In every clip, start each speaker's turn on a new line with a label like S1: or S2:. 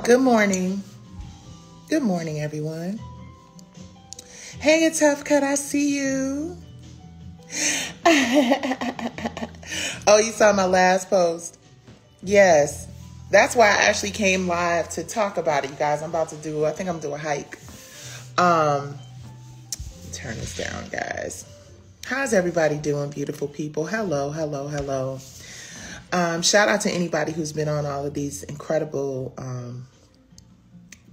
S1: Good morning. Good morning, everyone. Hey, it's Tough Cut. I see you. Oh, you saw my last post? Yes. That's why I actually came live to talk about it, you guys. I think I'm doing a hike. Turn this down, guys. How's everybody doing, beautiful people? Hello. Shout out to anybody who's been on all of these incredible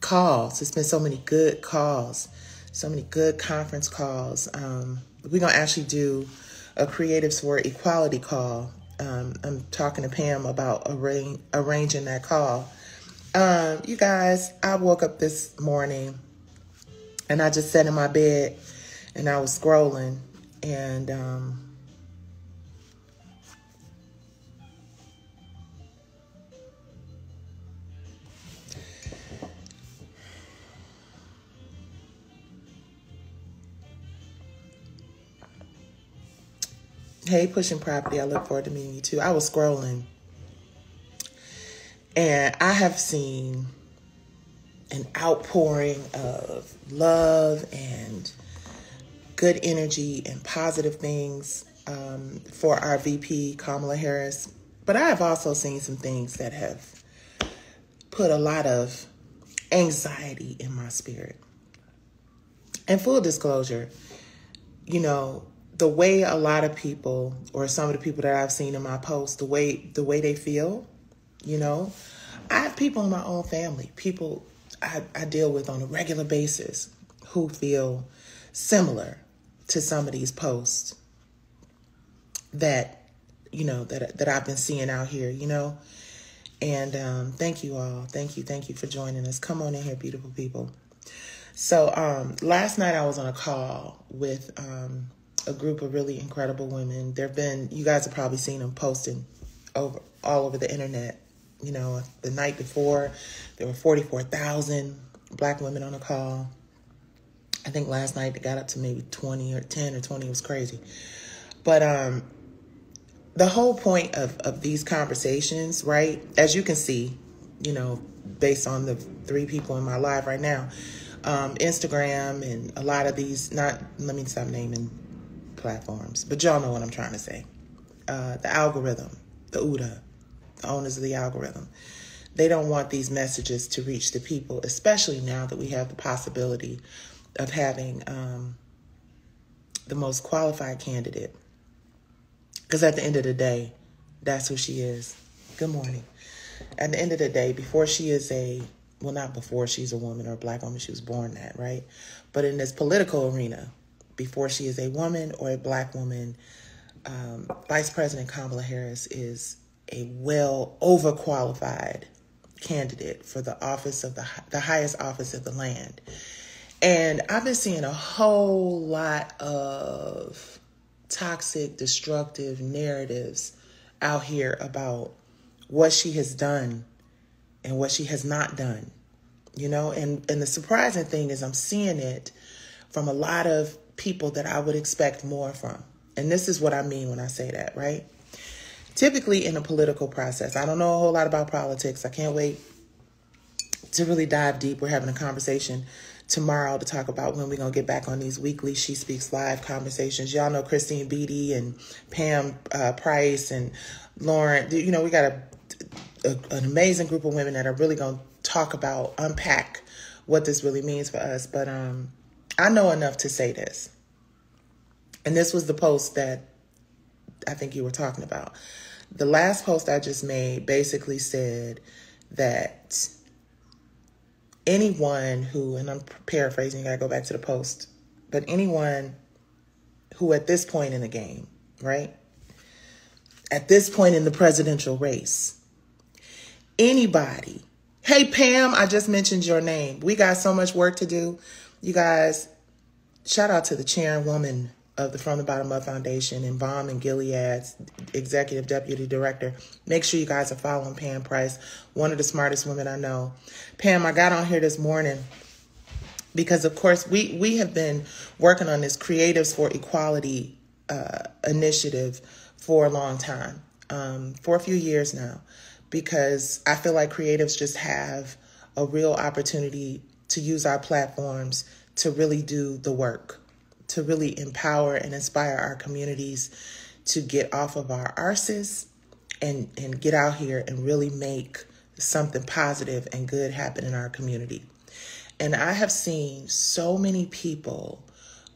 S1: calls. It's been so many good calls, so many good conference calls. We're going to actually do a Creatives for Equality call. I'm talking to Pam about arranging that call. You guys, I woke up this morning and I just sat in my bed and I was scrolling and hey, Pushing Property, I look forward to meeting you too. I was scrolling and I have seen an outpouring of love and good energy and positive things for our VP, Kamala Harris. But I have also seen some things that have put a lot of anxiety in my spirit. And full disclosure, you know, the way a lot of people, or some of the people that I've seen in my posts, the way they feel, you know, I have people in my own family, people I deal with on a regular basis who feel similar to some of these posts that, you know, that I've been seeing out here, you know. And thank you all. Thank you for joining us. Come on in here, beautiful people. So last night I was on a call with a group of really incredible women. You guys have probably seen them posting all over the internet. You know, the night before, there were 44,000 Black women on a call. I think last night it got up to maybe 20 or 10 or 20. It was crazy. But the whole point of these conversations, right, as you can see, you know, based on the 3 people in my live right now, Instagram and a lot of these, let me stop naming platforms, but y'all know what I'm trying to say. The algorithm, the UDA, the owners of the algorithm, they don't want these messages to reach the people, especially now that we have the possibility of having the most qualified candidate. Because at the end of the day, that's who she is. Good morning. At the end of the day, before she is not before she's a woman or a Black woman, she was born that, right? But in this political arena, before she is a woman or a Black woman, Vice President Kamala Harris is a well overqualified candidate for the office of the highest office of the land. And I've been seeing a whole lot of toxic, destructive narratives out here about what she has done and what she has not done, you know, and the surprising thing is I'm seeing it from a lot of people that I would expect more from. And this is what I mean when I say that, right? Typically in a political process, I don't know a whole lot about politics. I can't wait to really dive deep. We're having a conversation tomorrow to talk about when we're going to get back on these weekly She Speaks Live conversations. Y'all know Christine Beatty and Pam Price and Lauren. You know, we got an amazing group of women that are really going to unpack what this really means for us. But I know enough to say this. And this was the post that I think you were talking about. The last post I just made basically said that anyone who, and I'm paraphrasing, I gotta go back to the post, but anyone who at this point in the game, right? At this point in the presidential race, anybody, hey Pam, I just mentioned your name. We got so much work to do. You guys, shout out to the chairwoman of the From the Bottom Up Foundation and Balm and Gilead's executive deputy director. Make sure you guys are following Pam Price, one of the smartest women I know. Pam, I got on here this morning because, of course, we have been working on this Creatives for Equality initiative for a long time, for a few years now, because I feel like creatives just have a real opportunity to use our platforms to really do the work, to really empower and inspire our communities to get off of our arses and get out here and really make something positive and good happen in our community. And I have seen so many people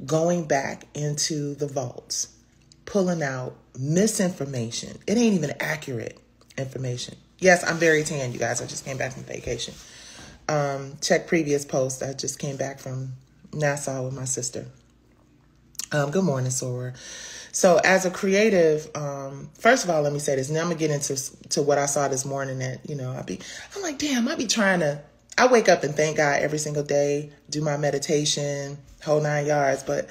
S1: going back into the vaults, pulling out misinformation. It ain't even accurate information. Yes, I'm very tan, you guys. I just came back from vacation. Check previous posts. I just came back from Nassau with my sister. Good morning, Sora. So as a creative, first of all, let me say this. Now I'm going to get into what I saw this morning that, I'm like, damn, I wake up and thank God every single day, do my meditation, whole 9 yards. But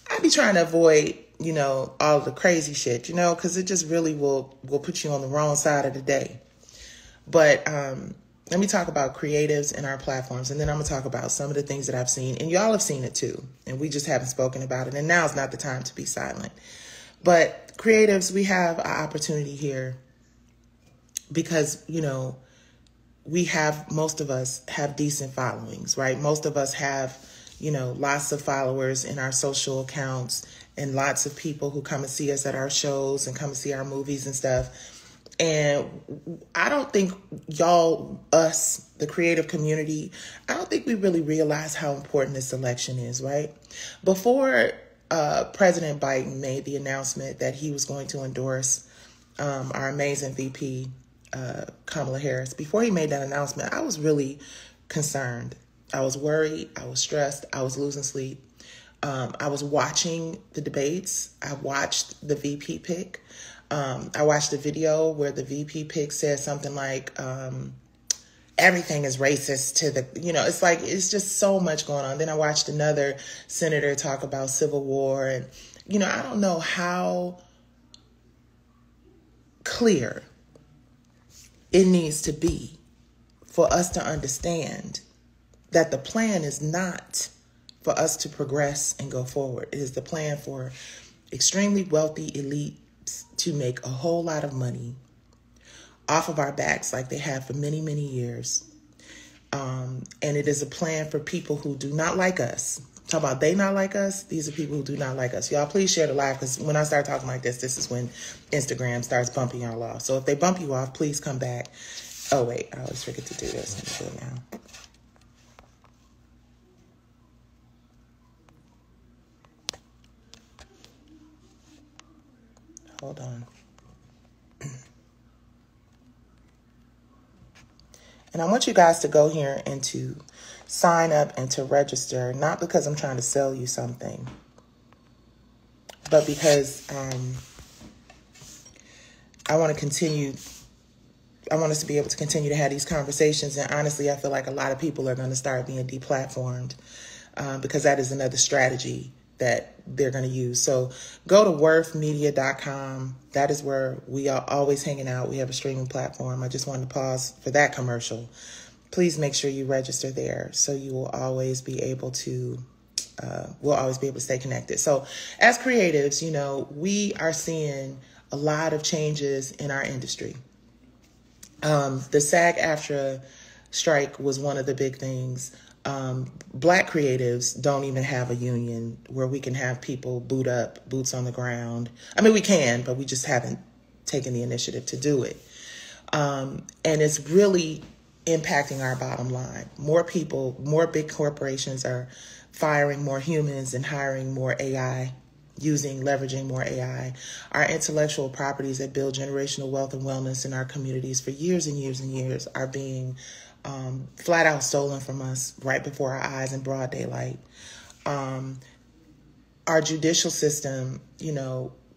S1: I be trying to avoid, all of the crazy shit, because it just really will put you on the wrong side of the day. But let me talk about creatives and our platforms, and then I'm going to talk about some of the things that I've seen. And y'all have seen it too, and we just haven't spoken about it. And now's not the time to be silent. But creatives, we have an opportunity here because, most of us have decent followings, right? Most of us have, lots of followers in our social accounts and lots of people who come and see us at our shows and come and see our movies and stuff. And I don't think us, the creative community, I don't think we really realize how important this election is, right? Before President Biden made the announcement that he was going to endorse our amazing VP, Kamala Harris, before he made that announcement, I was really concerned. I was worried. I was stressed. I was losing sleep. I was watching the debates. I watched the VP pick. I watched a video where the VP pick said something like, everything is racist to the, it's just so much going on. Then I watched another senator talk about civil war. And, I don't know how clear it needs to be for us to understand that the plan is not for us to progress and go forward. It is the plan for extremely wealthy elites to make a whole lot of money off of our backs like they have for many, many years. And it is a plan for people who do not like us. Talk about they not like us. These are people who do not like us. Y'all, please share the live, because when I start talking like this is when Instagram starts bumping y'all off. So if they bump you off, please come back. Oh, wait, I always forget to do this. Let me do it now. Hold on. And I want you guys to go here and to sign up and to register, not because I'm trying to sell you something, but because I want to continue. I want us to be able to continue to have these conversations. And honestly, I feel like a lot of people are going to start being deplatformed because that is another strategy that they're going to use. So go to worthmedia.com. That is where we are always hanging out. We have a streaming platform. I just wanted to pause for that commercial. Please make sure you register there so you will always be able to, we'll always be able to stay connected. So as creatives, we are seeing a lot of changes in our industry. The SAG-AFTRA strike was one of the big things. Black creatives don't even have a union where we can have people boots on the ground. I mean, we can, but we just haven't taken the initiative to do it. And it's really impacting our bottom line. More people, more big corporations are firing more humans and hiring more AI, leveraging more AI. Our intellectual properties that build generational wealth and wellness in our communities for years and years and years are being flat out stolen from us right before our eyes in broad daylight. Our judicial system,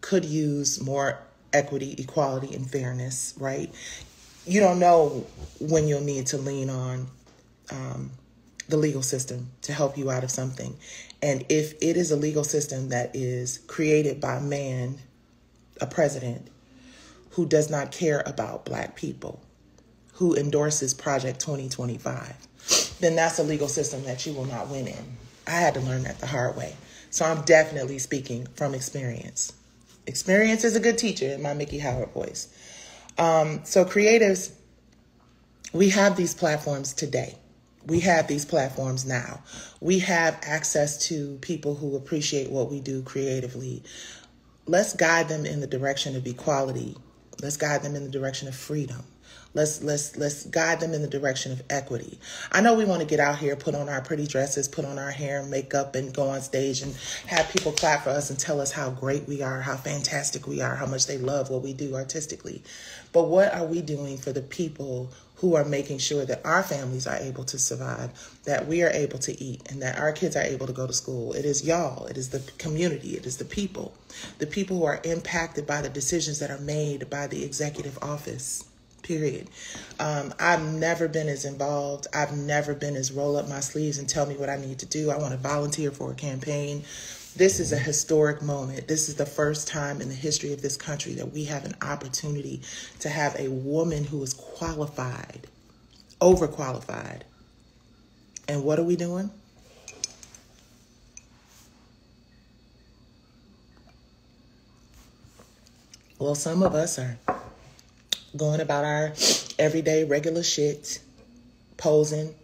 S1: could use more equity, equality, and fairness, right? You don't know when you'll need to lean on the legal system to help you out of something. And if it is a legal system that is created by man, a president, who does not care about Black people, who endorses Project 2025, then that's a legal system that you will not win in. I had to learn that the hard way. So I'm definitely speaking from experience. Experience is a good teacher in my Mickey Howard voice. So creatives, We have these platforms today. We have these platforms now. We have access to people who appreciate what we do creatively. Let's guide them in the direction of equality. Let's guide them in the direction of freedom. Let's guide them in the direction of equity. I know we want to get out here, put on our pretty dresses, put on our hair and makeup and go on stage and have people clap for us and tell us how great we are, how fantastic we are, how much they love what we do artistically. But what are we doing for the people who are making sure that our families are able to survive, that we are able to eat, and that our kids are able to go to school? It is y'all. It is the community. It is the people who are impacted by the decisions that are made by the executive office. Period. I've never been as involved. I've never been as roll up my sleeves and tell me what I need to do. I want to volunteer for a campaign. This is a historic moment. This is the first time in the history of this country that we have an opportunity to have a woman who is qualified, overqualified. And what are we doing? Well, some of us are going about our everyday regular shit, posing,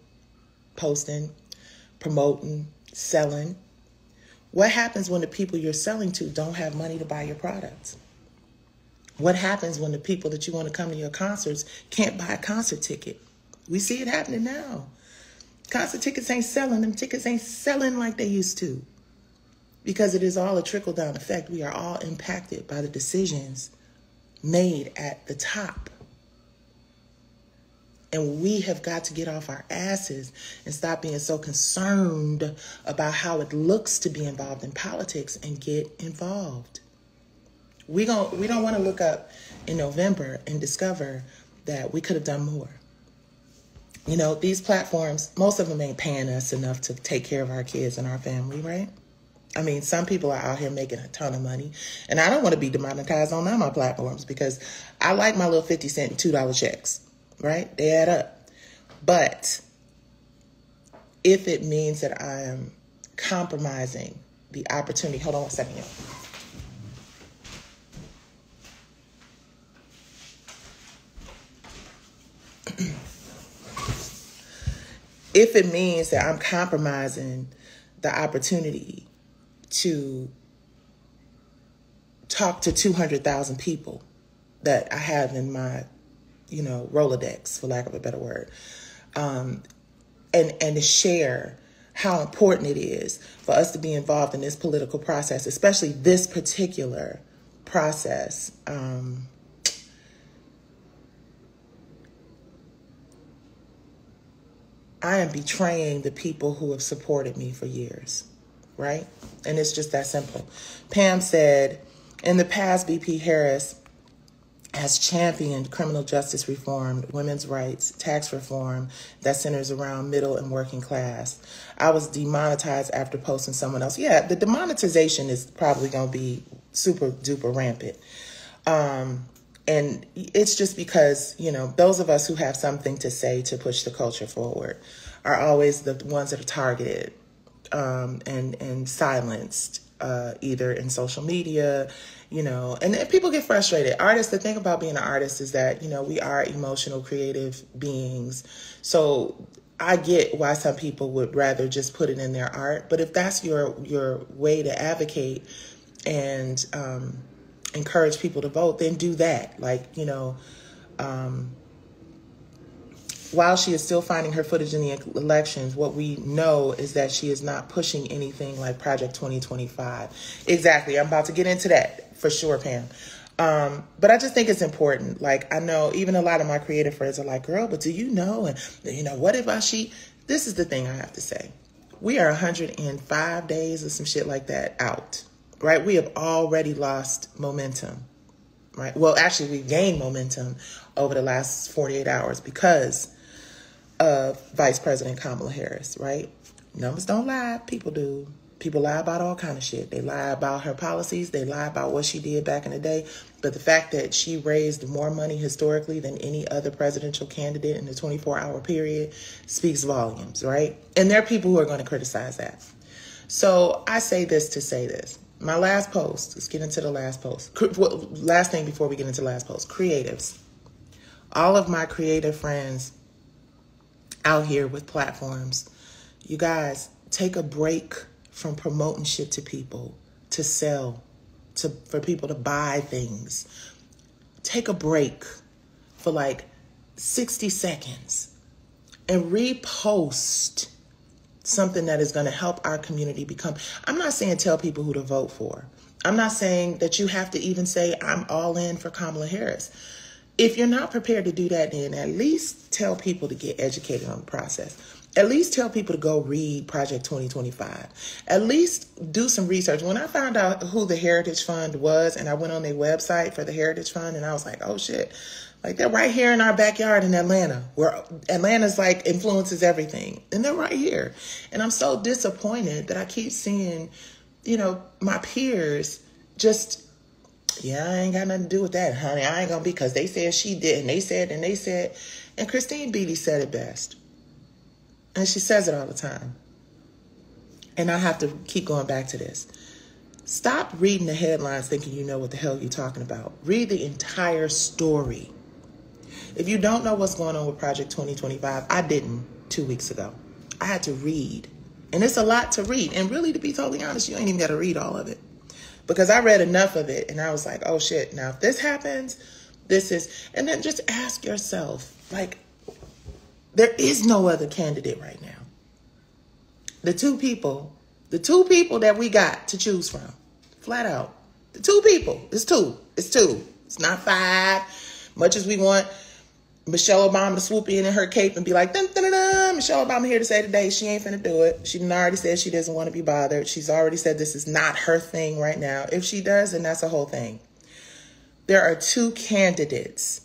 S1: posting, promoting, selling. What happens when the people you're selling to don't have money to buy your products? What happens when the people that you want to come to your concerts can't buy a concert ticket? We see it happening now. Concert tickets ain't selling. Them tickets ain't selling like they used to. Because it is all a trickle-down effect. We are all impacted by the decisions made at the top. And we have got to get off our asses and stop being so concerned about how it looks to be involved in politics and get involved. We don't want to look up in November and discover that we could have done more. You know, these platforms, most of them ain't paying us enough to take care of our kids and our family, right? I mean, some people are out here making a ton of money, and I don't want to be demonetized on none of my platforms because I like my little 50 cent and $2 checks, right? They add up. But if it means that I am compromising the opportunity, hold on one second, y'all. If it means that I'm compromising the opportunity to talk to 200,000 people that I have in my, Rolodex, for lack of a better word, and to share how important it is for us to be involved in this political process, especially this particular process. I am betraying the people who have supported me for years, right? And it's just that simple. Pam said, in the past, VP Harris has championed criminal justice reform, women's rights, tax reform that centers around middle and working class. I was demonetized after posting someone else. Yeah, the demonetization is probably going to be super duper rampant. And it's just because, those of us who have something to say to push the culture forward are always the ones that are targeted and silenced, either in social media, and people get frustrated. Artists, the thing about being an artist is that, we are emotional, creative beings. So I get why some people would rather just put it in their art. But if that's your way to advocate and encourage people to vote, then do that. While she is still finding her footage in the elections, what we know is that she is not pushing anything like Project 2025. Exactly. I'm about to get into that for sure, Pam. But I just think it's important. I know even a lot of my creative friends are like, girl, but do you know? And, what if this is the thing I have to say. We are 105 days or some shit like that out, right? We have already lost momentum, right? Well, actually, we've gained momentum over the last 48 hours because of Vice President Kamala Harris, right? Numbers don't lie. People do. People lie about all kind of shit. They lie about her policies. They lie about what she did back in the day. But the fact that she raised more money historically than any other presidential candidate in the 24-hour period speaks volumes, right? And there are people who are going to criticize that. So I say this to say this. My last post, let's get into the last post. Last thing before we get into the last post, creatives. All of my creative friends out here with platforms. You guys, take a break from promoting shit to people, to sell, for people to buy things. Take a break for like 60 seconds and repost something that is going to help our community become. I'm not saying tell people who to vote for. I'm not saying that you have to even say I'm all in for Kamala Harris. If you're not prepared to do that, then at least tell people to get educated on the process. At least tell people to go read Project 2025. At least do some research. When I found out who the Heritage Fund was, and I went on their website for the Heritage Fund, and I was like, oh shit, like they're right here in our backyard in Atlanta, where Atlanta's like influences everything. And they're right here. And I'm so disappointed that I keep seeing, my peers just, yeah, I ain't got nothing to do with that, honey. I ain't gonna be, because they said she did, and they said, and Christine Beatty said it best. And she says it all the time. And I have to keep going back to this. Stop reading the headlines thinking you know what the hell you're talking about. Read the entire story. If you don't know what's going on with Project 2025, I didn't 2 weeks ago. I had to read. And it's a lot to read. And really, to be totally honest, you ain't even got to read all of it. Because I read enough of it and I was like, oh shit, now if this happens, this is, and then just ask yourself, like, there is no other candidate right now. The two people that we got to choose from, flat out, the two people, it's two. It's not five, much as we want Michelle Obama to swoop in her cape and be like, dun, dun, dun, dun. Michelle Obama here to say today she ain't finna do it. She already said she doesn't want to be bothered. She's already said this is not her thing right now. If she does, then that's a whole thing. There are two candidates,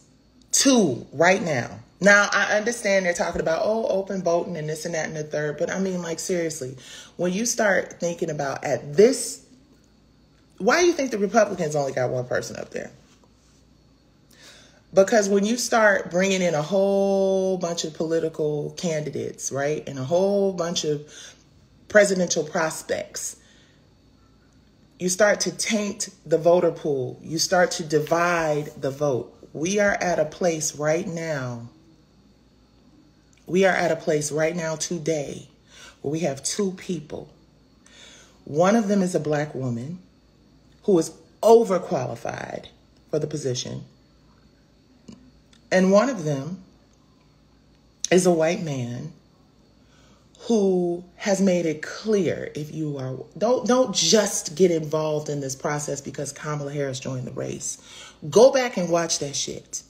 S1: two right now. Now, I understand they're talking about, open voting and this and that and the third. But I mean, like, seriously, when you start thinking about at this, why do you think the Republicans only got one person up there? Because when you start bringing in a whole bunch of political candidates, right, and a whole bunch of presidential prospects, you start to taint the voter pool. You start to divide the vote. We are at a place right now. Today where we have two people. One of them is a black woman who is overqualified for the position. And one of them is a white man who has made it clear, if you are, don't just get involved in this process because Kamala Harris joined the race. Go back and watch that shit.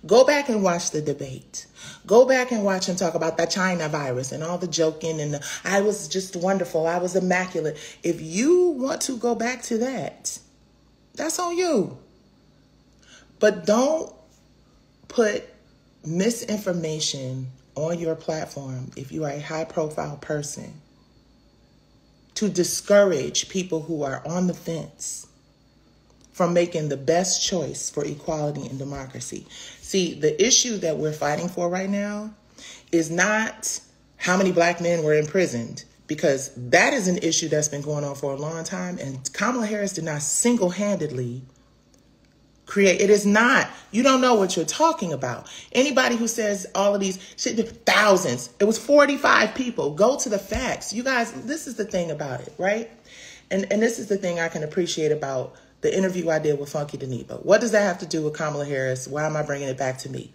S1: Go back and watch the debate. Go back and watch him talk about the China virus and all the joking and I was just wonderful. I was immaculate. If you want to go back to that, that's on you. But don't put misinformation on your platform if you are a high-profile person to discourage people who are on the fence from making the best choice for equality and democracy. See, the issue that we're fighting for right now is not how many black men were imprisoned, because that is an issue that's been going on for a long time, and Kamala Harris did not single-handedly create. It is not. You don't know what you're talking about. Anybody who says all of these shit, thousands. It was 45 people. Go to the facts. You guys, this is the thing about it, right? And this is the thing I can appreciate about the interview I did with Funky Dineva. What does that have to do with Kamala Harris? Why am I bringing it back to me?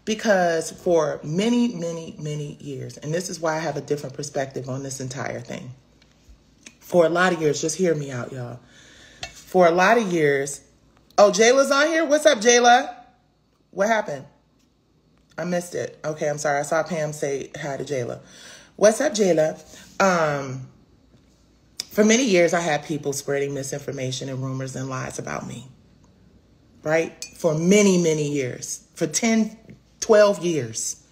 S1: Because for many, many, many years, and this is why I have a different perspective on this entire thing. For a lot of years, just hear me out, y'all. For a lot of years, oh, Jayla's on here? What's up, Jayla? What happened? I missed it. Okay, I'm sorry. I saw Pam say hi to Jayla. What's up, Jayla? For many years, I had people spreading misinformation and rumors and lies about me, right? For many, many years. For 10, 12 years,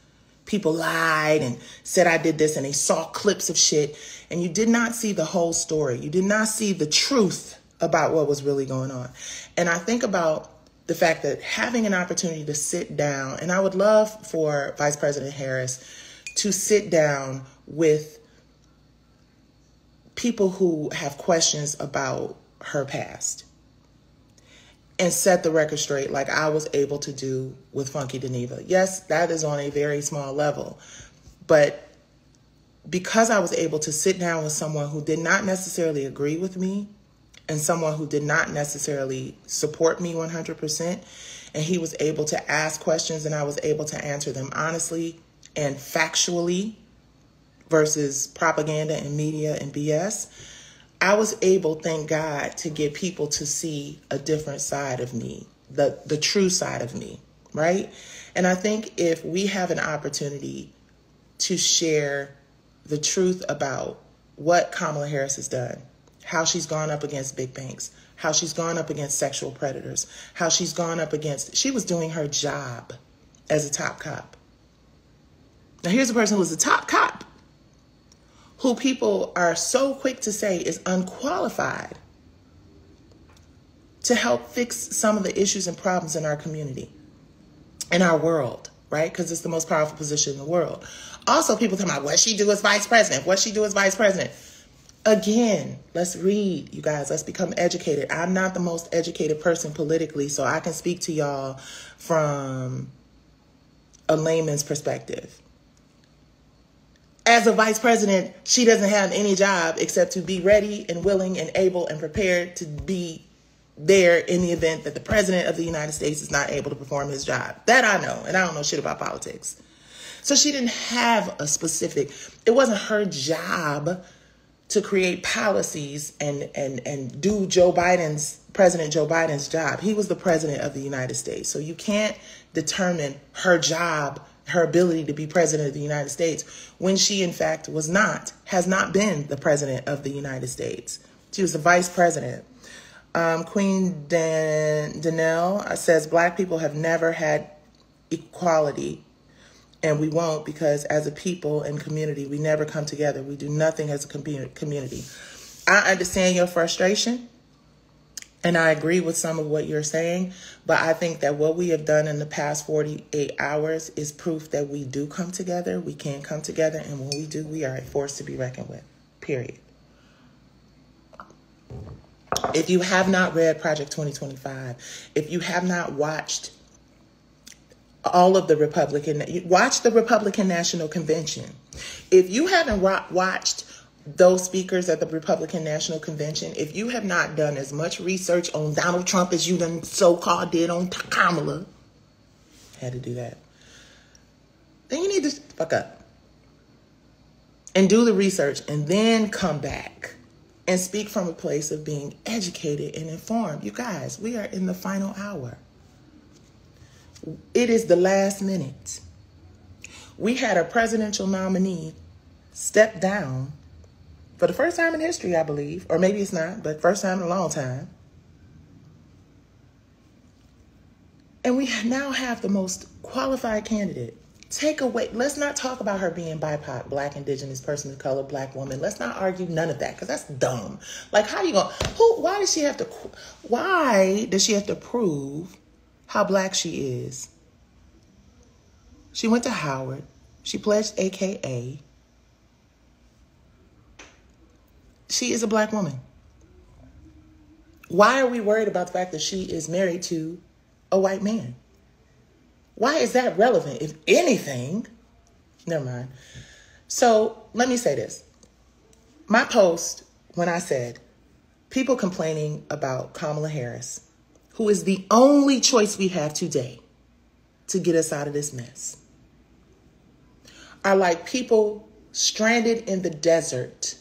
S1: people lied and said I did this, and they saw clips of shit, and you did not see the whole story. You did not see the truth about what was really going on. And I think about the fact that having an opportunity to sit down, and I would love for Vice President Harris to sit down with people who have questions about her past and set the record straight like I was able to do with Funky Dineva. Yes, that is on a very small level. But because I was able to sit down with someone who did not necessarily agree with me and someone who did not necessarily support me 100%, and he was able to ask questions and I was able to answer them honestly and factually versus propaganda and media and BS, I was able, thank God, to get people to see a different side of me, the true side of me, right? And I think if we have an opportunity to share the truth about what Kamala Harris has done, how she's gone up against big banks, how she's gone up against sexual predators, how she's gone up against, she was doing her job as a top cop. Now here's a person who was a top cop, who people are so quick to say is unqualified to help fix some of the issues and problems in our community, in our world, right? Because it's the most powerful position in the world. Also, people talking about what she do as vice president, what she do as vice president. Again, let's read, you guys. Let's become educated. I'm not the most educated person politically, so I can speak to y'all from a layman's perspective. As a vice president, she doesn't have any job except to be ready and willing and able and prepared to be there in the event that the president of the United States is not able to perform his job. That I know, and I don't know shit about politics. So she didn't have a specific, it wasn't her job to create policies and do President Joe Biden's job. He was the president of the United States. So you can't determine her job, her ability to be president of the United States when she, in fact, has not been the president of the United States. She was the vice president. Queen Danelle says Black people have never had equality, and we won't, because as a people and community, we never come together. We do nothing as a community. I understand your frustration, and I agree with some of what you're saying, but I think that what we have done in the past 48 hours is proof that we do come together. We can come together, and when we do, we are a force to be reckoned with, period. If you have not read Project 2025, if you have not watched all of the watch the Republican National Convention. If you haven't watched those speakers at the Republican National Convention, if you have not done as much research on Donald Trump as you done so-called did on Kamala, had to do that, then you need to fuck up and do the research and then come back and speak from a place of being educated and informed. You guys, we are in the final hour. It is the last minute. We had a presidential nominee step down for the first time in history, I believe, or maybe it's not, but first time in a long time. And we now have the most qualified candidate. Take away, let's not talk about her being BIPOC, Black, Indigenous, person of color, Black woman. Let's not argue none of that, because that's dumb. Like, how you going, why does she have to prove how Black she is? She went to Howard. She pledged AKA. She is a Black woman. Why are we worried about the fact that she is married to a white man? Why is that relevant? If anything, never mind. So let me say this. My post, when I said people complaining about Kamala Harris, who is the only choice we have today to get us out of this mess, are like people stranded in the desert,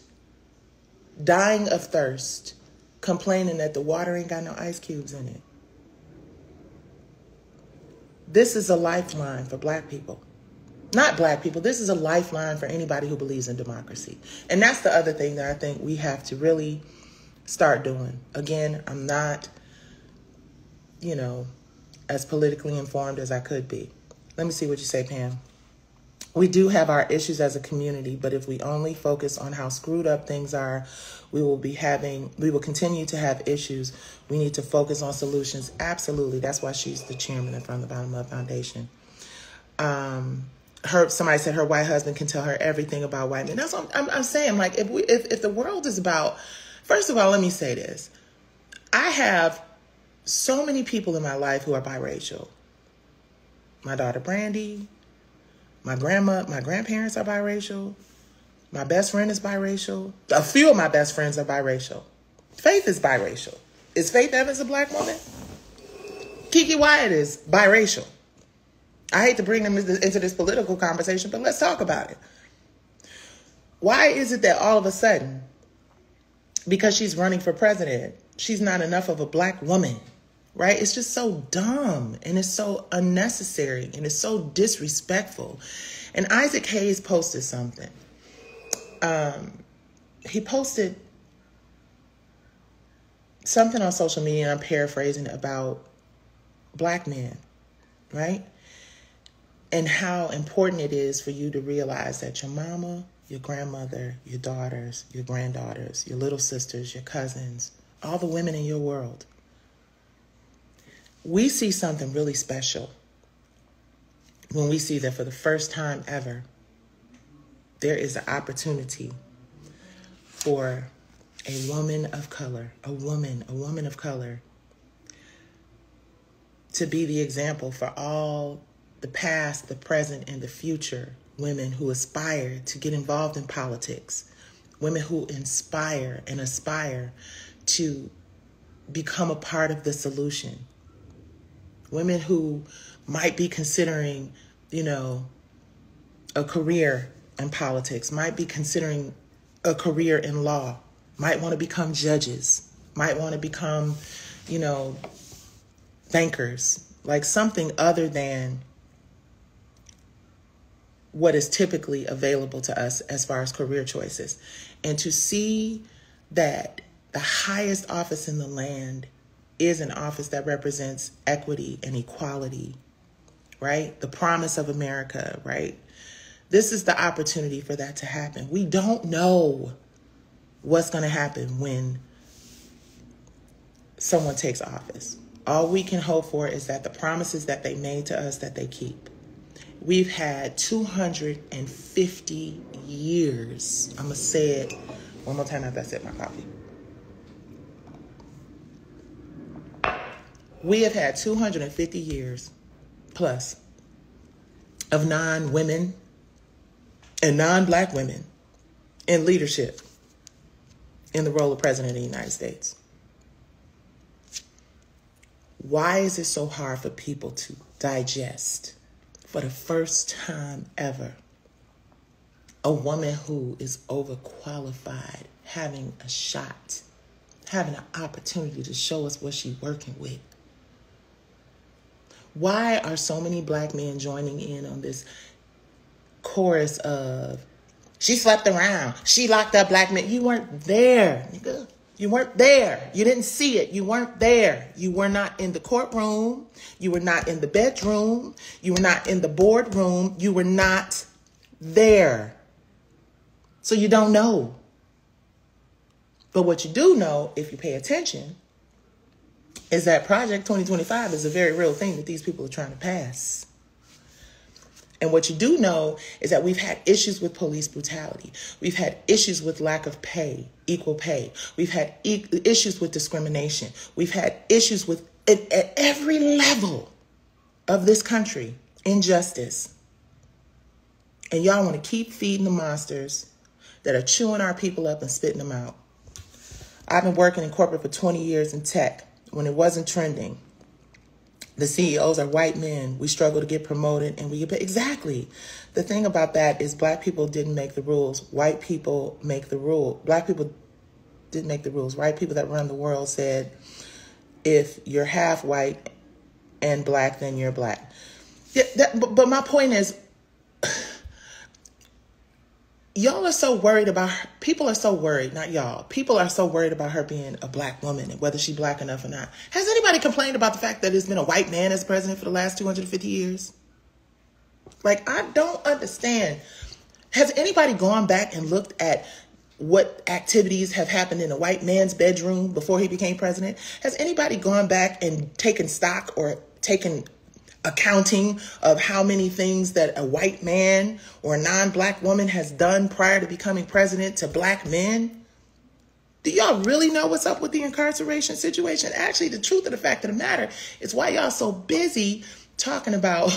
S1: dying of thirst, complaining that the water ain't got no ice cubes in it. This is a lifeline for Black people. Not Black people. This is a lifeline for anybody who believes in democracy. And that's the other thing that I think we have to really start doing. Again, I'm not, as politically informed as I could be. Let me see what you say, Pam. We do have our issues as a community, but if we only focus on how screwed up things are, we will continue to have issues. We need to focus on solutions. Absolutely. That's why she's the chairman in From the Bottom Up Foundation. Somebody said her white husband can tell her everything about white men. That's what I'm saying. Like, if the world is about, first of all, let me say this. I have so many people in my life who are biracial. My daughter, Brandy, My grandparents are biracial. My best friend is biracial. A few of my best friends are biracial. Faith is biracial. Is Faith Evans a black woman? Kiki Wyatt is biracial. I hate to bring them into this political conversation, but let's talk about it. Why is it that all of a sudden, because she's running for president, she's not enough of a black woman, right? It's just so dumb, and it's so unnecessary, and it's so disrespectful. And Isaac Hayes posted something. He posted something on social media, and I'm paraphrasing, about black men, right? And how important it is for you to realize that your mama, your grandmother, your daughters, your granddaughters, your little sisters, your cousins, all the women in your world, we see something really special when we see that for the first time ever, there is an opportunity for a woman of color, a woman of color, to be the example for all the past, the present, and the future women who aspire to get involved in politics, women who inspire and aspire to become a part of the solution, women who might be considering, a career in politics, might be considering a career in law, might want to become judges, might want to become, bankers, like something other than what is typically available to us as far as career choices. And to see that the highest office in the land is an office that represents equity and equality, right? The promise of America, right? This is the opportunity for that to happen. We don't know what's going to happen when someone takes office. All we can hope for is that the promises that they made to us, that they keep. We've had 250 years. I'm going to say it one more time after I sip my coffee. We have had 250 years plus of non-women and non-black women in leadership in the role of president of the United States. Why is it so hard for people to digest, for the first time ever, a woman who is overqualified having a shot, having an opportunity to show us what she's working with? Why are so many black men joining in on this chorus of, she slept around, she locked up black men? You weren't there, nigga. You weren't there. You didn't see it. You weren't there. You were not in the courtroom. You were not in the bedroom. You were not in the boardroom. You were not there. So you don't know. But what you do know, if you pay attention, is that Project 2025 is a very real thing that these people are trying to pass. And what you do know is that we've had issues with police brutality. We've had issues with lack of pay, equal pay. We've had issues with discrimination. We've had issues with, at every level of this country, injustice. And y'all want to keep feeding the monsters that are chewing our people up and spitting them out. I've been working in corporate for 20 years in tech when it wasn't trending. The CEOs are white men. We struggle to get promoted and we get paid. Exactly. The thing about that is black people didn't make the rules. White people make the rule. Black people didn't make the rules. White people that run the world said, if you're half white and black, then you're black. Yeah, but my point is, y'all are so worried about her. People are so worried, not y'all. People are so worried about her being a black woman and whether she's black enough or not. Has anybody complained about the fact that there's been a white man as president for the last 250 years? Like, I don't understand. Has anybody gone back and looked at what activities have happened in a white man's bedroom before he became president? Has anybody gone back and taken stock or taken accounting of how many things that a white man or a non-black woman has done prior to becoming president to black men? Do y'all really know what's up with the incarceration situation? Actually, the truth of the fact of the matter is why y'all so busy talking about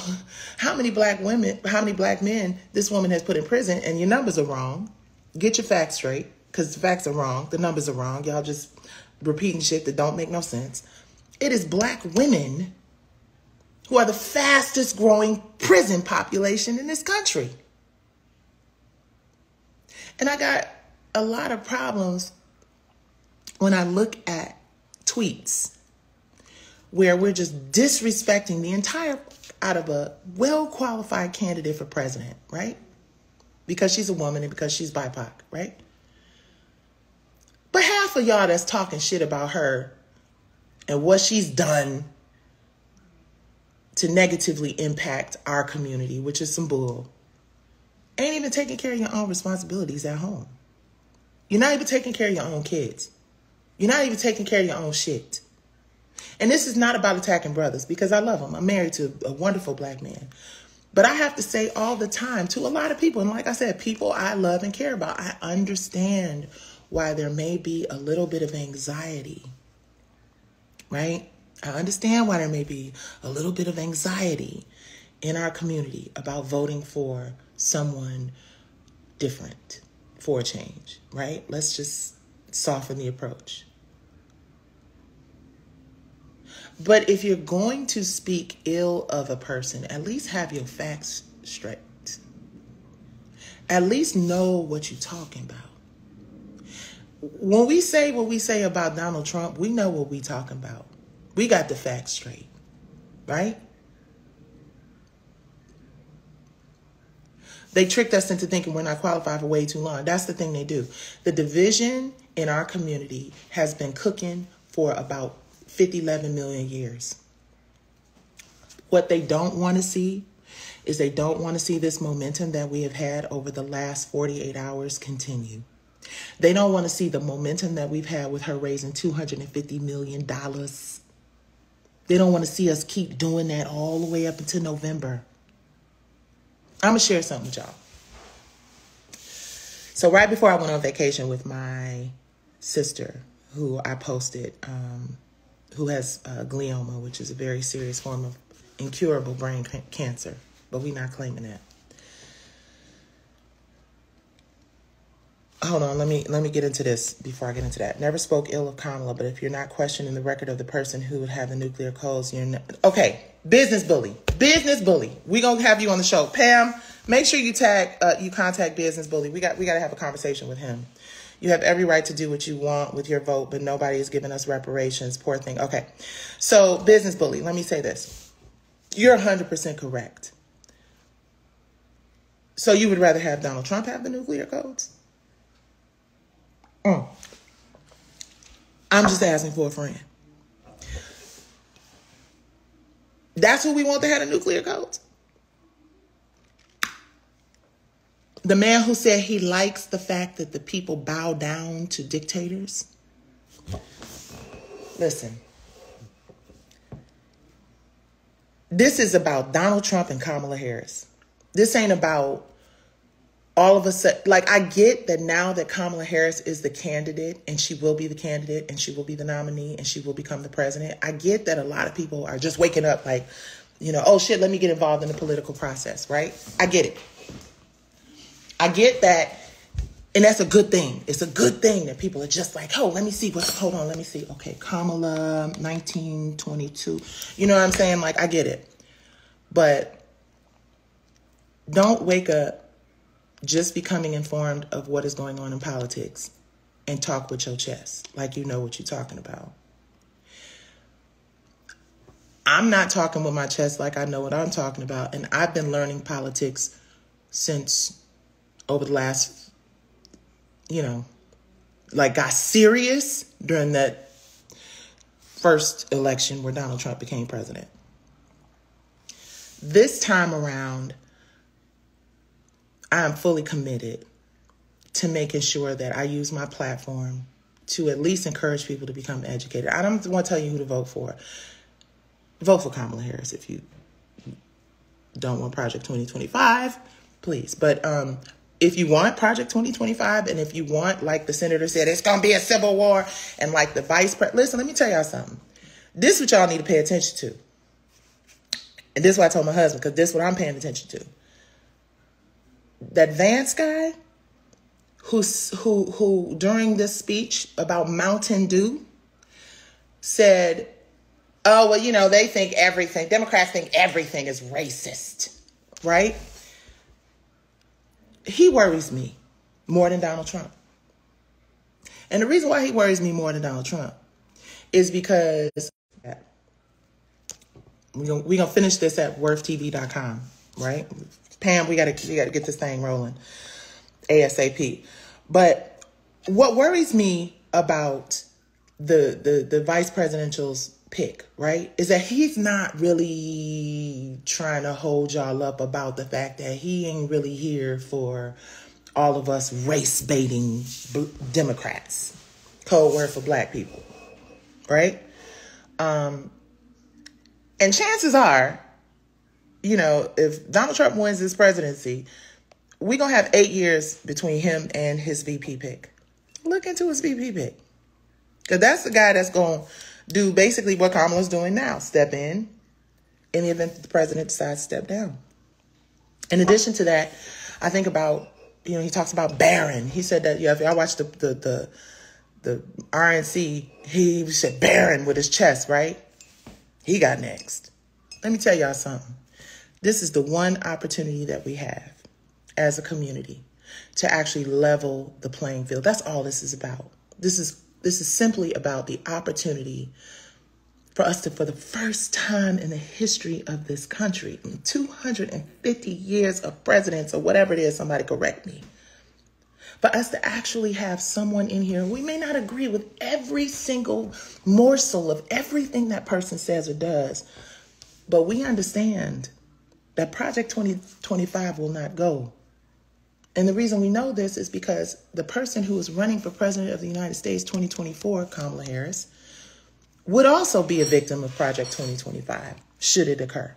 S1: how many black women, how many black men this woman has put in prison, and your numbers are wrong. Get your facts straight, because the facts are wrong. The numbers are wrong. Y'all just repeating shit that don't make no sense. It is black women who are the fastest growing prison population in this country. And I got a lot of problems when I look at tweets where we're just disrespecting the entire out of a well-qualified candidate for president, right? Because she's a woman and because she's BIPOC, right? But half of y'all that's talking shit about her and what she's done to negatively impact our community, which is some bull, ain't even taking care of your own responsibilities at home. You're not even taking care of your own kids. You're not even taking care of your own shit. And this is not about attacking brothers, because I love them. I'm married to a wonderful black man. But I have to say all the time to a lot of people, and like I said, people I love and care about, I understand why there may be a little bit of anxiety, right? I understand why there may be a little bit of anxiety in our community about voting for someone different for a change, right? Let's just soften the approach. But if you're going to speak ill of a person, at least have your facts straight. At least know what you're talking about. When we say what we say about Donald Trump, we know what we're talking about. We got the facts straight, right? They tricked us into thinking we're not qualified for way too long. That's the thing they do. The division in our community has been cooking for about 11 million years. What they don't want to see is they don't want to see this momentum that we have had over the last 48 hours continue. They don't want to see the momentum that we've had with her raising $250 million. They don't want to see us keep doing that all the way up until November. I'm going to share something with y'all. So right before I went on vacation with my sister, who I posted, who has glioma, which is a very serious form of incurable brain cancer, but we're not claiming that. Hold on, let me get into this before I get into that. Never spoke ill of Kamala, but if you're not questioning the record of the person who would have the nuclear codes, you're not. Okay, business bully. We gonna have you on the show, Pam. Make sure you contact business bully. We got to have a conversation with him. You have every right to do what you want with your vote, but nobody is giving us reparations. Poor thing. Okay, so business bully. Let me say this: you're 100% correct. So you would rather have Donald Trump have the nuclear codes? I'm just asking for a friend. That's who we want to have the nuclear codes? The man who said he likes the fact that the people bow down to dictators? Listen. This is about Donald Trump and Kamala Harris. This ain't about all of a sudden, like, I get that now that Kamala Harris is the candidate and she will be the candidate and she will be the nominee and she will become the president. I get that a lot of people are just waking up like, oh shit, let me get involved in the political process, right? I get it. I get that. And that's a good thing. It's a good thing that people are just like, oh, let me see. Hold on, let me see. Okay, Kamala, 1922. You know what I'm saying? Like, I get it. But don't wake up just becoming informed of what is going on in politics and talk with your chest like you know what you're talking about. I'm not talking with my chest like I know what I'm talking about. And I've been learning politics since over the last, got serious during that first election where Donald Trump became president. This time around, I am fully committed to making sure that I use my platform to at least encourage people to become educated. I don't want to tell you who to vote for. Vote for Kamala Harris if you don't want Project 2025, please. But if you want Project 2025, and if you want, like the senator said, it's going to be a civil war, and like the vice president, listen, let me tell y'all something. This is what y'all need to pay attention to. And this is what I told my husband, because this is what I'm paying attention to. That Vance guy who during this speech about Mountain Dew said, oh, well, you know, they think everything, Democrats think everything is racist, right? He worries me more than Donald Trump. And the reason why he worries me more than Donald Trump is because we're gonna finish this at worthtv.com, right? Pam, we gotta get this thing rolling ASAP. But what worries me about the vice presidential's pick, right, is that he's not really trying to hold y'all up about the fact that he ain't really here for all of us race baiting Democrats, code word for black people, right? And chances are, you know, if Donald Trump wins this presidency, we're going to have 8 years between him and his VP pick. Look into his VP pick. Because that's the guy that's going to do basically what Kamala's doing now. Step in the event that the president decides to step down. In addition to that, I think about, you know, he talks about Barron. He said that, yeah, if y'all watch the RNC, he said Barron with his chest, right? He got next. Let me tell y'all something. This is the one opportunity that we have as a community to actually level the playing field. That's all this is about. This is simply about the opportunity for us to, for the first time in the history of this country, in 250 years of presidents or whatever it is, somebody correct me, for us to actually have someone in here. We may not agree with every single morsel of everything that person says or does, but we understand that Project 2025 will not go. And the reason we know this is because the person who is running for president of the United States 2024, Kamala Harris, would also be a victim of Project 2025, should it occur.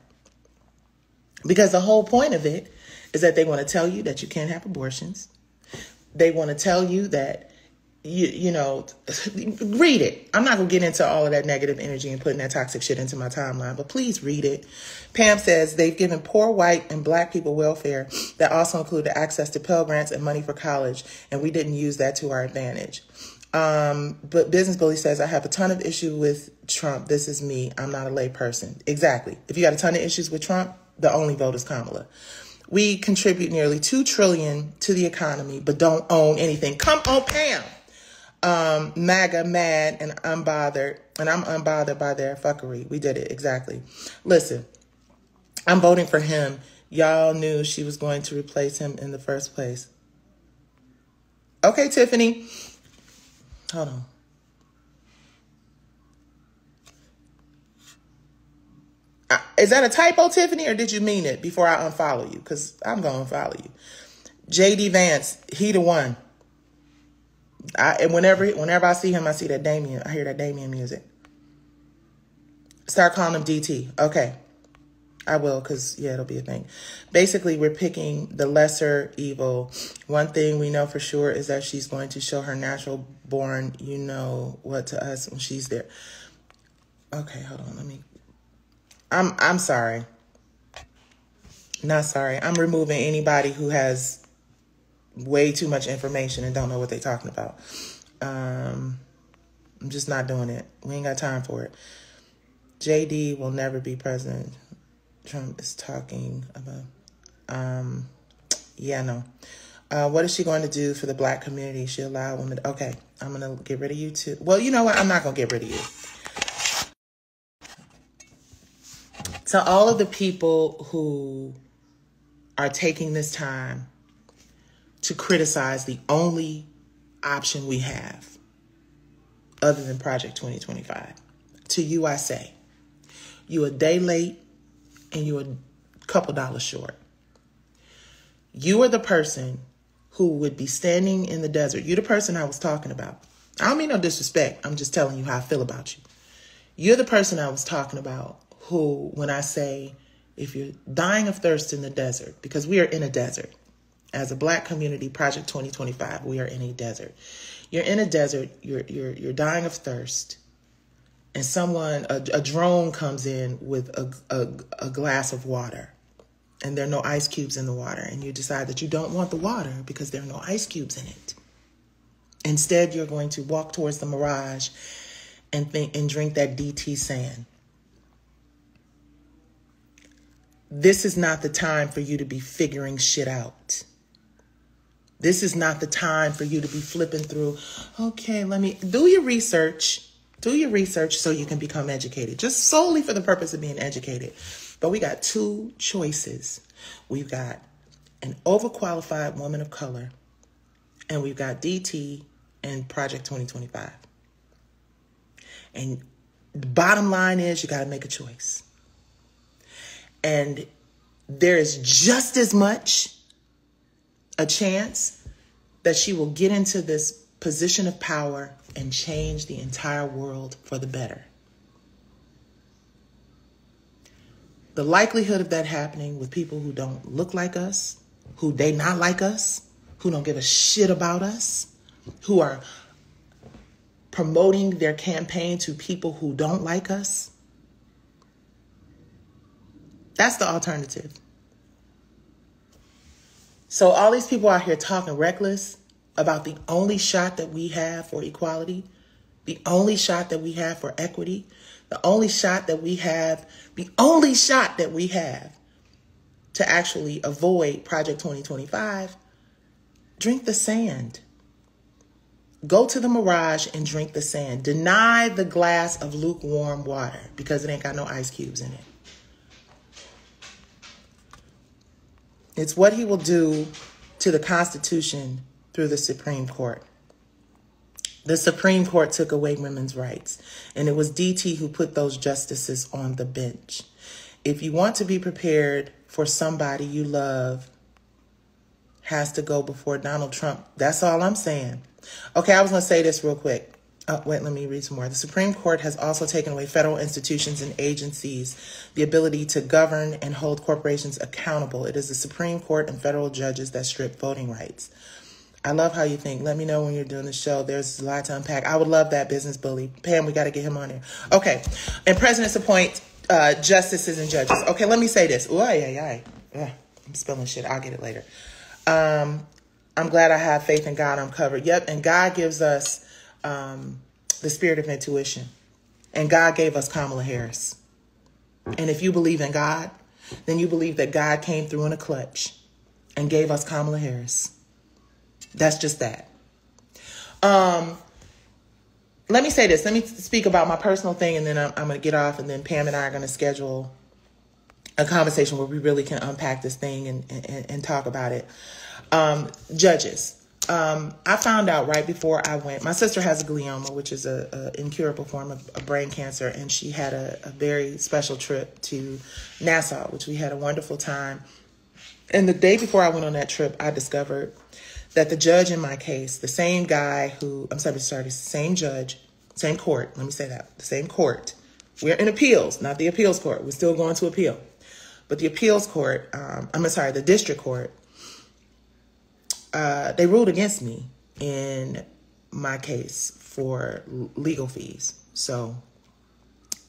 S1: Because the whole point of it is that they want to tell you that you can't have abortions. They want to tell you that, you know, read it. I'm not going to get into all of that negative energy and putting that toxic shit into my timeline, but please read it. Pam says they've given poor white and black people welfare that also included access to Pell Grants and money for college, and we didn't use that to our advantage. But Business Bully says, I have a ton of issue with Trump. This is me. I'm not a lay person. Exactly. If you got a ton of issues with Trump, the only vote is Kamala. We contribute nearly $2 trillion to the economy, but don't own anything. Come on, Pam. MAGA, mad, and unbothered. And I'm unbothered by their fuckery. We did it. Exactly. Listen, I'm voting for him. Y'all knew she was going to replace him in the first place. Okay, Tiffany. Hold on. Is that a typo, Tiffany, or did you mean it before I unfollow you? Because I'm going to unfollow you. J.D. Vance, he the one. And whenever I see him, I see that Damien. I hear that Damien music. Start calling him DT. Okay. I will, because, yeah, it'll be a thing. Basically, we're picking the lesser evil. One thing we know for sure is that she's going to show her natural born, you know what, to us when she's there. Okay, hold on. I'm sorry. Not sorry. I'm removing anybody who has way too much information and don't know what they're talking about. I'm just not doing it. We ain't got time for it. JD will never be president. Trump is talking about, yeah, no. What is she going to do for the black community? She allow women, okay, I'm going to get rid of you too. Well, you know what? I'm not going to get rid of you. To all of the people who are taking this time to criticize the only option we have other than Project 2025, to you I say, you a day late and you a couple dollars short. You are the person who would be standing in the desert. You're the person I was talking about. I don't mean no disrespect. I'm just telling you how I feel about you. You're the person I was talking about who, when I say, if you're dying of thirst in the desert, because we are in a desert. As a black community, Project 2025, we are in a desert. You're in a desert, you're dying of thirst, and a drone comes in with a glass of water, and there are no ice cubes in the water, and you decide that you don't want the water because there are no ice cubes in it. Instead, you're going to walk towards the Mirage and drink that DT sand. This is not the time for you to be figuring shit out. This is not the time for you to be flipping through. Okay, let me do your research. Do your research so you can become educated, just solely for the purpose of being educated. But we got two choices. We've got an overqualified woman of color, and we've got DT and Project 2025. And the bottom line is you got to make a choice. And there is just as much a chance that she will get into this position of power and change the entire world for the better. The likelihood of that happening with people who don't look like us, who they not like us, who don't give a shit about us, who are promoting their campaign to people who don't like us, that's the alternative. So all these people out here talking reckless about the only shot that we have for equality, the only shot that we have for equity, the only shot that we have to actually avoid Project 2025, drink the sand. Go to the Mirage and drink the sand. Deny the glass of lukewarm water because it ain't got no ice cubes in it. It's what he will do to the Constitution through the Supreme Court. The Supreme Court took away women's rights, and it was DT who put those justices on the bench. If you want to be prepared for somebody you love has to go before Donald Trump, that's all I'm saying. Okay, I was going to say this real quick. Wait, let me read some more. The Supreme Court has also taken away federal institutions and agencies the ability to govern and hold corporations accountable. It is the Supreme Court and federal judges that strip voting rights. I love how you think. Let me know when you're doing the show. There's a lot to unpack. I would love that, business bully. Pam, we got to get him on here. Okay. And presidents appoint justices and judges. Okay, let me say this. Ooh, I'm spilling shit. I'll get it later. I'm glad I have faith in God. I'm covered. Yep. And God gives us the spirit of intuition. And God gave us Kamala Harris. And if you believe in God, then you believe that God came through in a clutch and gave us Kamala Harris. That's just that. Let me say this. Let me speak about my personal thing, and then I'm going to get off, and then Pam and I are going to schedule a conversation where we really can unpack this thing and talk about it. Judges. I found out right before I went, my sister has a glioma, which is a incurable form of brain cancer. And she had a very special trip to Nassau, which we had a wonderful time. And the day before I went on that trip, I discovered that the judge in my case, the same guy who, same judge, same court. Let me say that. The same court. We're in appeals, not the appeals court. We're still going to appeal. But the appeals court, the district court, they ruled against me in my case for legal fees. So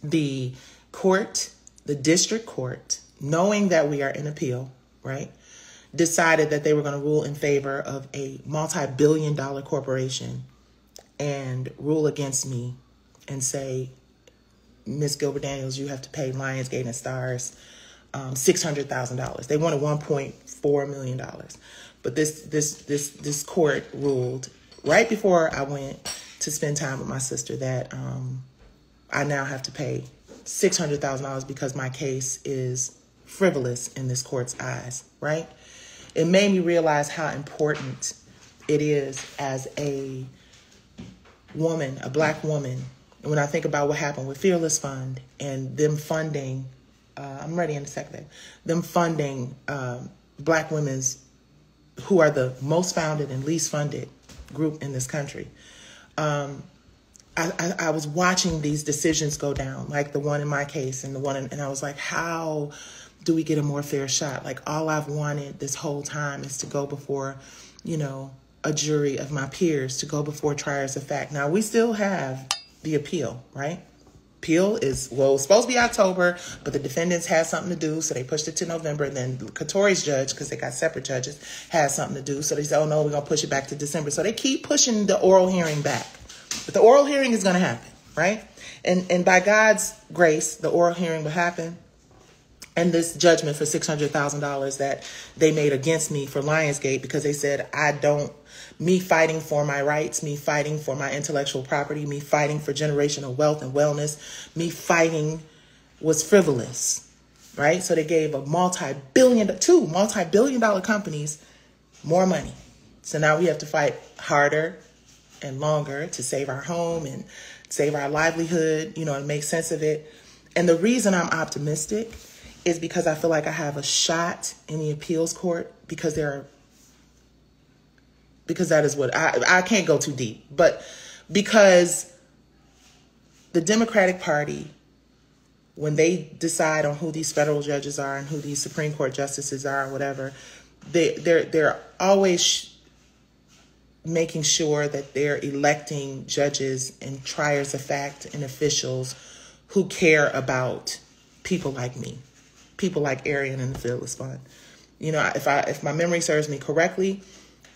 S1: the court, the district court, knowing that we are in appeal, right, decided that they were going to rule in favor of a multi-billion-dollar corporation and rule against me and say, Ms. Gilbert Daniels, you have to pay Lionsgate and Starz $600,000. They wanted $1.4 million. But this court ruled right before I went to spend time with my sister that I now have to pay $600,000 because my case is frivolous in this court's eyes, right? It made me realize how important it is as a woman, a Black woman. And when I think about what happened with Fearless Fund and them funding, I'm ready in a second, them funding Black women's, who are the most founded and least funded group in this country. I was watching these decisions go down, like the one in my case and the one, and I was like, how do we get a more fair shot? Like, all I've wanted this whole time is to go before, a jury of my peers, to go before triers of fact. Now, we still have the appeal, right? appeal is, well, it's supposed to be October, but the defendants had something to do, so they pushed it to November. And then Katori's judge, because they got separate judges, had something to do, so they said, oh no, we're going to push it back to December. So they keep pushing the oral hearing back. But the oral hearing is going to happen, right? And by God's grace, the oral hearing will happen. And this judgment for $600,000 that they made against me for Lionsgate, because they said me fighting for my rights, me fighting for my intellectual property, me fighting for generational wealth and wellness, me fighting was frivolous, right? So they gave two multi-billion dollar companies more money. So now we have to fight harder and longer to save our home and save our livelihood, and make sense of it. And the reason I'm optimistic is because I feel like I have a shot in the appeals court, because that is what I can't go too deep, but because the Democratic Party, when they decide on who these federal judges are and who these Supreme Court justices are or whatever, they're always making sure that they're electing judges and triers of fact and officials who care about people like me, people like Arian and the Fearless Fund. If my memory serves me correctly,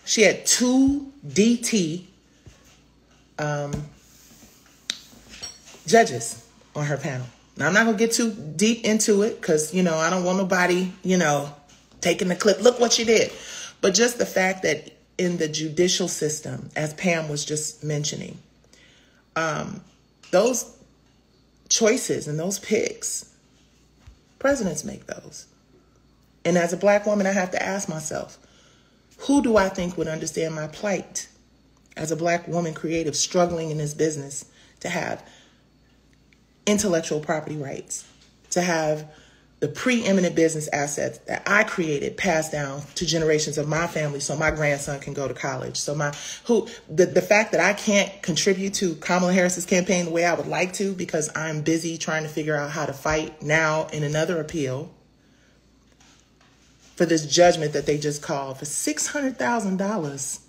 S1: she had 2 DT judges on her panel. Now, I'm not going to get too deep into it because, I don't want nobody, taking the clip. Look what she did. But just the fact that in the judicial system, as Pam was just mentioning, those choices and those picks, presidents make those. And as a Black woman, I have to ask myself, who do I think would understand my plight as a Black woman creative struggling in this business to have intellectual property rights, to have the preeminent business assets that I created passed down to generations of my family so my grandson can go to college. So the fact that I can't contribute to Kamala Harris's campaign the way I would like to because I'm busy trying to figure out how to fight now in another appeal for this judgment that they just called for $600,000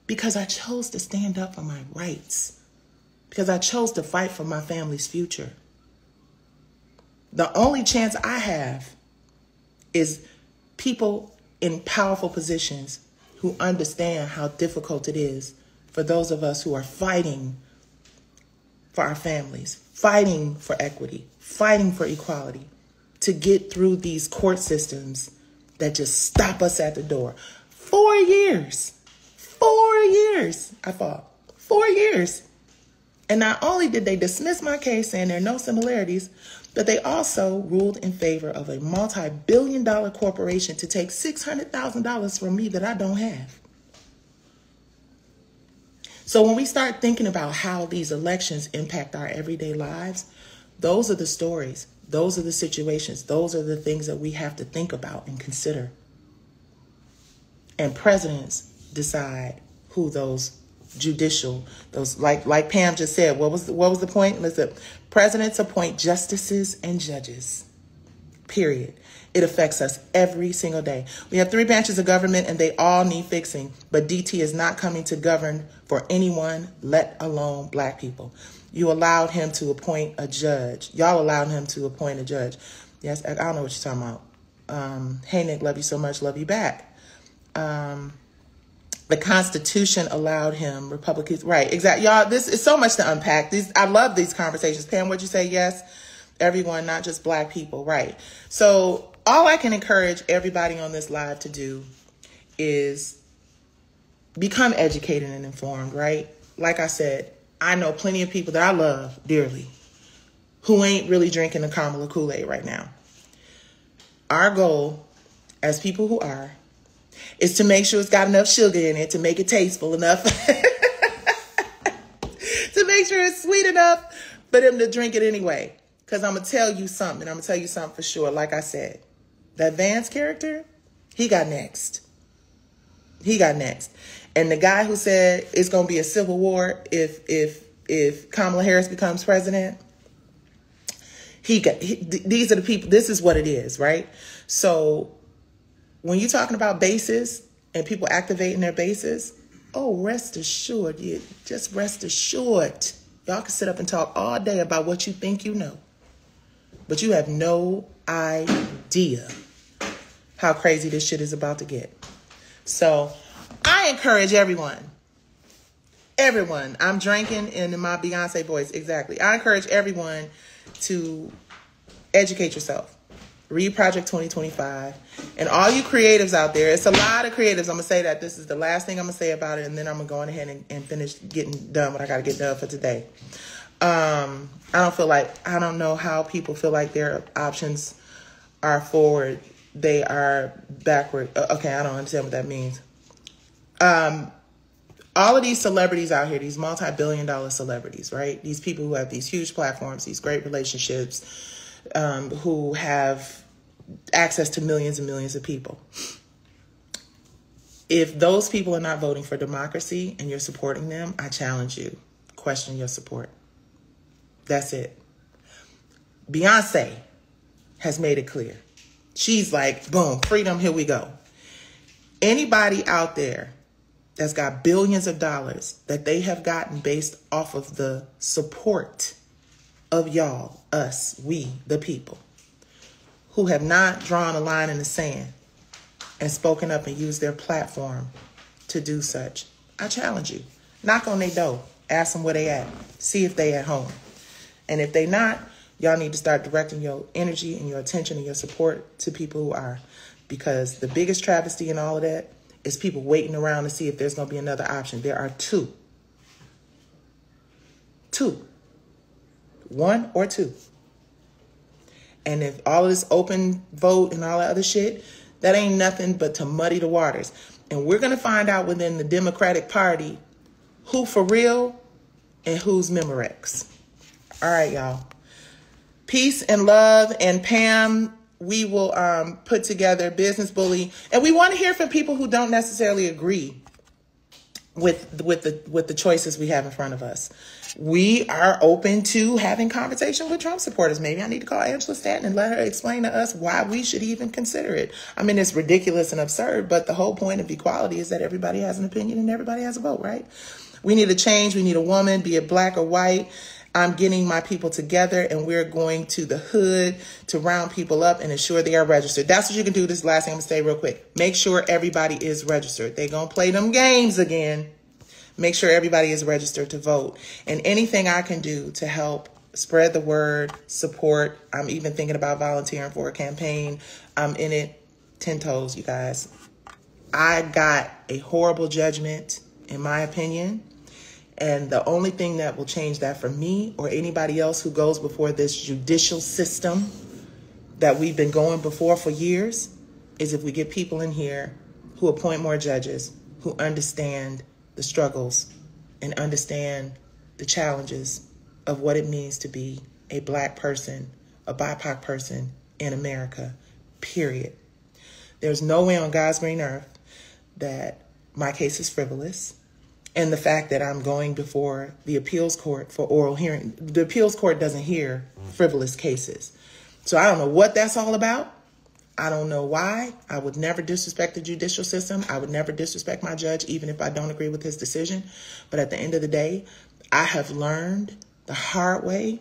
S1: because I chose to stand up for my rights, because I chose to fight for my family's future. The only chance I have is people in powerful positions who understand how difficult it is for those of us who are fighting for our families, fighting for equity, fighting for equality, to get through these court systems that just stop us at the door. 4 years. 4 years I fought. 4 years. And not only did they dismiss my case saying there are no similarities, but they also ruled in favor of a multi-billion-dollar corporation to take $600,000 from me that I don't have. So when we start thinking about how these elections impact our everyday lives, those are the stories. Those are the situations. Those are the things that we have to think about and consider. And presidents decide who those like Pam just said, what was the point? Listen, presidents appoint justices and judges. Period. It affects us every single day. We have 3 branches of government and they all need fixing, but DT is not coming to govern for anyone, let alone Black people. You allowed him to appoint a judge. Y'all allowed him to appoint a judge. Yes, I don't know what you're talking about. Hey, Nick, love you so much. Love you back. The Constitution allowed him Republicans. Right, exactly. Y'all, this is so much to unpack. I love these conversations. Pam, what'd you say? Yes. Everyone, not just Black people. Right. So all I can encourage everybody on this live to do is become educated and informed, right? Like I said, I know plenty of people that I love dearly who ain't really drinking the Kamala Kool-Aid right now. Our goal as people who are is to make sure it's got enough sugar in it to make it tasteful enough, to make sure it's sweet enough for them to drink it anyway. Because I'm going to tell you something, and I'm going to tell you something for sure. Like I said, that Vance character, he got next. He got next. And the guy who said it's going to be a civil war if Kamala Harris becomes president, these are the people, this is what it is, right? So when you're talking about bases and people activating their bases, oh, rest assured, just rest assured, Y'all can sit up and talk all day about what you think you know. But you have no idea how crazy this shit is about to get. So I encourage everyone, I'm drinking in my Beyonce voice, exactly. I encourage everyone to educate yourself. Read Project 2025. And all you creatives out there, it's a lot of creatives. I'm going to say that this is the last thing I'm going to say about it, and then I'm going to go on ahead and finish getting done what I got to get done for today. I don't know how people feel like their options are forward. They are backward. Okay, I don't understand what that means. All of these celebrities out here, these multi-billion-dollar celebrities, right? These people who have these huge platforms, these great relationships, who have access to millions and millions of people. If those people are not voting for democracy and you're supporting them, I challenge you. Question your support. That's it. Beyonce has made it clear. She's like, boom, freedom, here we go. Anybody out there that's got billions of dollars that they have gotten based off of the support of y'all, us, we, the people, who have not drawn a line in the sand and spoken up and used their platform to do such, I challenge you. Knock on their door. Ask them where they at. See if they at home. And if they not, y'all need to start directing your energy and your attention and your support to people who are. Because the biggest travesty in all of that is people waiting around to see if there's going to be another option. There are two. One or two. And if all of this open vote and all that other shit, that ain't nothing but to muddy the waters. And we're going to find out within the Democratic Party who for real and who's Memorex. All right, y'all. Peace and love. And Pam, we will put together Business Bully. And we want to hear from people who don't necessarily agree with the choices we have in front of us. We are open to having conversation with Trump supporters. Maybe I need to call Angela Stanton and let her explain to us why we should even consider it. I mean, it's ridiculous and absurd, but the whole point of equality is that everybody has an opinion and everybody has a vote, right? We need a change. We need a woman, be it black or white. I'm getting my people together and we're going to the hood to round people up and ensure they are registered. That's what you can do. This last thing I'm going to say real quick. Make sure everybody is registered. They're going to play them games again. Make sure everybody is registered to vote. And anything I can do to help spread the word, support. I'm even thinking about volunteering for a campaign. I'm in it 10 toes, you guys. I got a horrible judgment, in my opinion. And the only thing that will change that for me or anybody else who goes before this judicial system that we've been going before for years is if we get people in here who appoint more judges, who understand the struggles and understand the challenges of what it means to be a black person, a BIPOC person in America, period. There's no way on God's green earth that my case is frivolous. And the fact that I'm going before the appeals court for oral hearing, the appeals court doesn't hear frivolous cases. So I don't know what that's all about. I don't know why. I would never disrespect the judicial system. I would never disrespect my judge, even if I don't agree with his decision. But at the end of the day, I have learned the hard way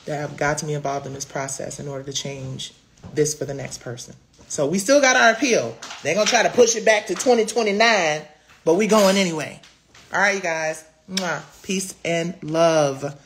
S1: that I've got to be involved in this process in order to change this for the next person. So we still got our appeal. They're going to try to push it back to 2029, but we going anyway. All right, you guys. Mwah. Peace and love.